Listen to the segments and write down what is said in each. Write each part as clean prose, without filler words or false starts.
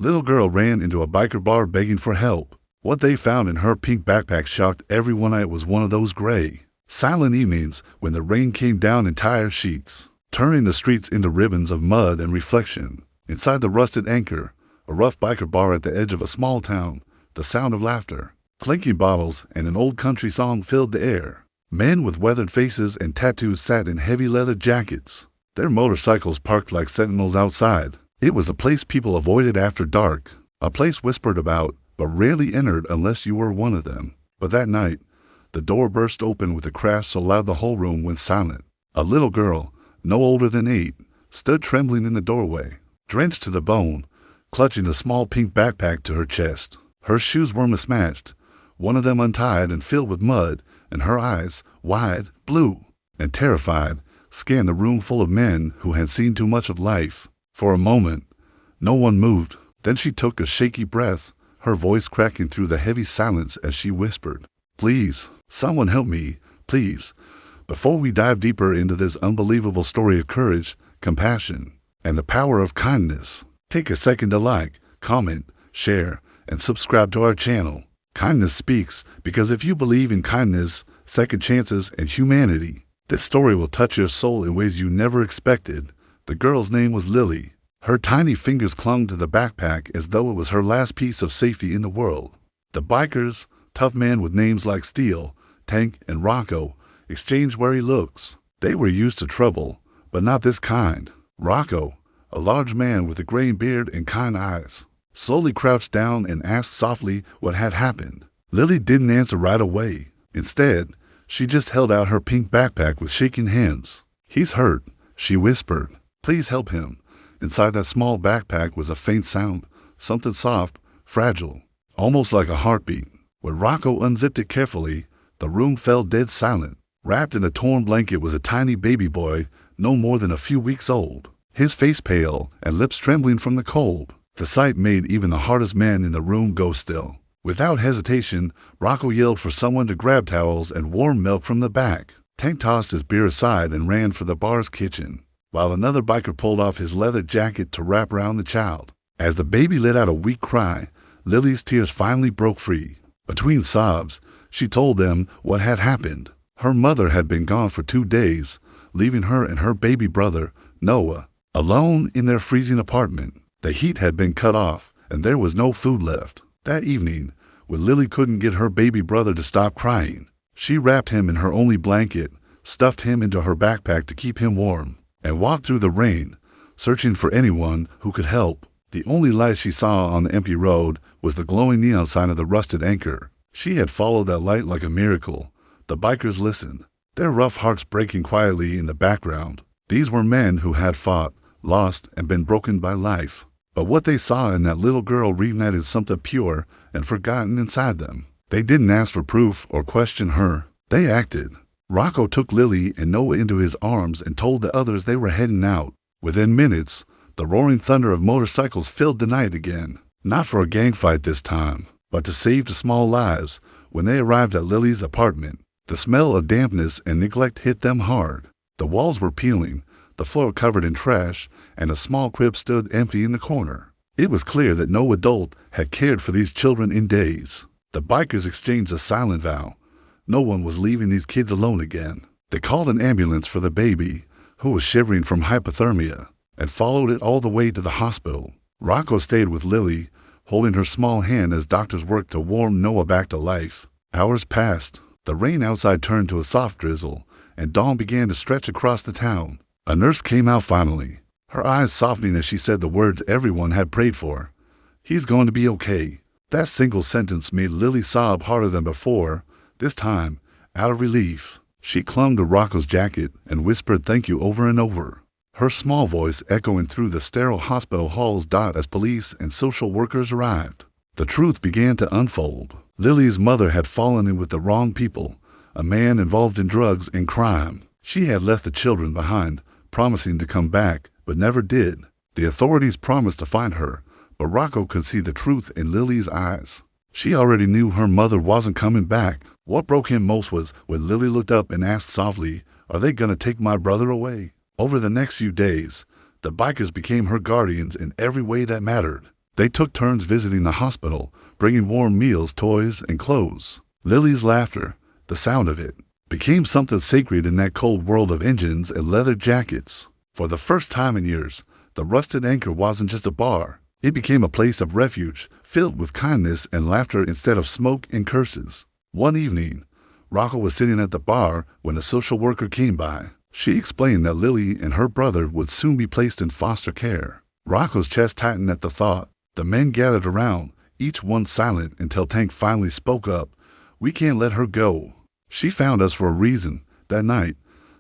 Little girl ran into a biker bar begging for help. What they found in her pink backpack shocked everyone. It was one of those gray, silent evenings when the rain came down in tire sheets, turning the streets into ribbons of mud and reflection. Inside the rusted anchor, a rough biker bar at the edge of a small town, the sound of laughter, clinking bottles, and an old country song filled the air. Men with weathered faces and tattoos sat in heavy leather jackets, their motorcycles parked like sentinels outside. It was a place people avoided after dark, a place whispered about but rarely entered unless you were one of them. But that night, the door burst open with a crash so loud the whole room went silent. A little girl, no older than 8, stood trembling in the doorway, drenched to the bone, clutching a small pink backpack to her chest. Her shoes were mismatched, one of them untied and filled with mud, and her eyes, wide, blue, and terrified, scanned the room full of men who had seen too much of life. For a moment, no one moved. Then she took a shaky breath, her voice cracking through the heavy silence as she whispered, "Please, someone help me, please." Before we dive deeper into this unbelievable story of courage, compassion, and the power of kindness, take a second to like, comment, share, and subscribe to our channel. Kindness speaks, because if you believe in kindness, second chances, and humanity, this story will touch your soul in ways you never expected. The girl's name was Lily. Her tiny fingers clung to the backpack as though it was her last piece of safety in the world. The bikers, tough men with names like Steel, Tank, and Rocco, exchanged wary looks. They were used to trouble, but not this kind. Rocco, a large man with a gray beard and kind eyes, slowly crouched down and asked softly what had happened. Lily didn't answer right away. Instead, she just held out her pink backpack with shaking hands. "He's hurt," she whispered. "Please help him." Inside that small backpack was a faint sound, something soft, fragile, almost like a heartbeat. When Rocco unzipped it carefully, the room fell dead silent. Wrapped in a torn blanket was a tiny baby boy, no more than a few weeks old, his face pale and lips trembling from the cold. The sight made even the hardest man in the room go still. Without hesitation, Rocco yelled for someone to grab towels and warm milk from the back. Tank tossed his beer aside and ran for the bar's kitchen, while another biker pulled off his leather jacket to wrap around the child. As the baby let out a weak cry, Lily's tears finally broke free. Between sobs, she told them what had happened. Her mother had been gone for 2 days, leaving her and her baby brother, Noah, alone in their freezing apartment. The heat had been cut off, and there was no food left. That evening, when Lily couldn't get her baby brother to stop crying, she wrapped him in her only blanket, stuffed him into her backpack to keep him warm, and walked through the rain, searching for anyone who could help. The only light she saw on the empty road was the glowing neon sign of the rusted anchor. She had followed that light like a miracle. The bikers listened, their rough hearts breaking quietly in the background. These were men who had fought, lost, and been broken by life. But what they saw in that little girl reignited something pure and forgotten inside them. They didn't ask for proof or question her. They acted. Rocco took Lily and Noah into his arms and told the others they were heading out. Within minutes, the roaring thunder of motorcycles filled the night again. Not for a gang fight this time, but to save the small lives. When they arrived at Lily's apartment, the smell of dampness and neglect hit them hard. The walls were peeling, the floor covered in trash, and a small crib stood empty in the corner. It was clear that no adult had cared for these children in days. The bikers exchanged a silent vow. No one was leaving these kids alone again. They called an ambulance for the baby, who was shivering from hypothermia, and followed it all the way to the hospital. Rocco stayed with Lily, holding her small hand as doctors worked to warm Noah back to life. Hours passed. The rain outside turned to a soft drizzle, and dawn began to stretch across the town. A nurse came out finally, her eyes softening as she said the words everyone had prayed for. "He's going to be okay." That single sentence made Lily sob harder than before, this time out of relief. She clung to Rocco's jacket and whispered thank you over and over, her small voice echoing through the sterile hospital halls as police and social workers arrived. The truth began to unfold. Lily's mother had fallen in with the wrong people, a man involved in drugs and crime. She had left the children behind, promising to come back, but never did. The authorities promised to find her, but Rocco could see the truth in Lily's eyes. She already knew her mother wasn't coming back. What broke him most was when Lily looked up and asked softly, "Are they gonna take my brother away?" Over the next few days, the bikers became her guardians in every way that mattered. They took turns visiting the hospital, bringing warm meals, toys, and clothes. Lily's laughter, the sound of it, became something sacred in that cold world of engines and leather jackets. For the first time in years, the Rusted Anchor wasn't just a bar. It became a place of refuge, filled with kindness and laughter instead of smoke and curses. One evening, Rocco was sitting at the bar when a social worker came by. She explained that Lily and her brother would soon be placed in foster care. Rocco's chest tightened at the thought. The men gathered around, each one silent until Tank finally spoke up. "We can't let her go. She found us for a reason." That night,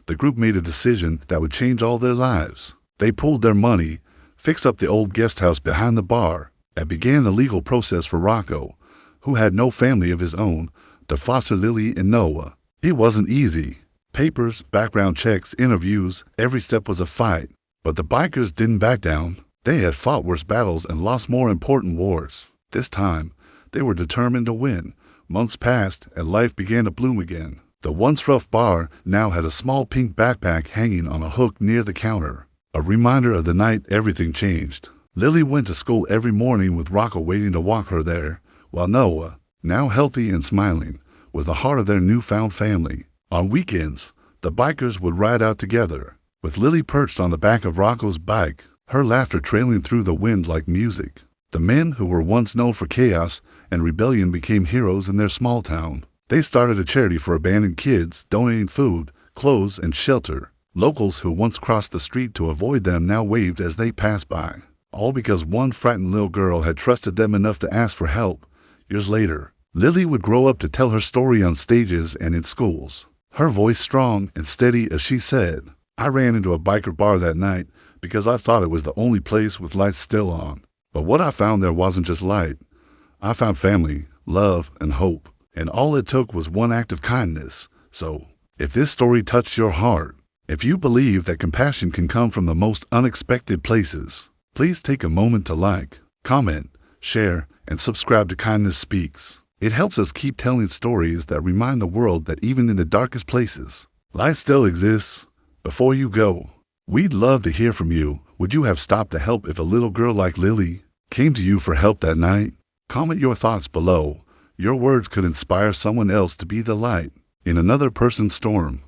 the group made a decision that would change all their lives. They pooled their money, fixed up the old guest house behind the bar, and began the legal process for Rocco, who had no family of his own, to foster Lily and Noah. It wasn't easy. Papers, background checks, interviews, every step was a fight. But the bikers didn't back down. They had fought worse battles and lost more important wars. This time, they were determined to win. Months passed, and life began to bloom again. The once rough bar now had a small pink backpack hanging on a hook near the counter, a reminder of the night everything changed. Lily went to school every morning with Rocco waiting to walk her there, while Noah, now healthy and smiling, was the heart of their newfound family. On weekends, the bikers would ride out together, with Lily perched on the back of Rocco's bike, her laughter trailing through the wind like music. The men who were once known for chaos and rebellion became heroes in their small town. They started a charity for abandoned kids, donating food, clothes, and shelter. Locals who once crossed the street to avoid them now waved as they passed by, all because one frightened little girl had trusted them enough to ask for help. Years later, Lily would grow up to tell her story on stages and in schools. Her voice strong and steady as she said, "I ran into a biker bar that night because I thought it was the only place with lights still on. But what I found there wasn't just light. I found family, love, and hope. And all it took was one act of kindness." So, if this story touched your heart, if you believe that compassion can come from the most unexpected places, please take a moment to like, comment, share, and subscribe to Kindness Speaks. It helps us keep telling stories that remind the world that even in the darkest places, light still exists. Before you go, we'd love to hear from you. Would you have stopped to help if a little girl like Lily came to you for help that night? Comment your thoughts below. Your words could inspire someone else to be the light in another person's storm.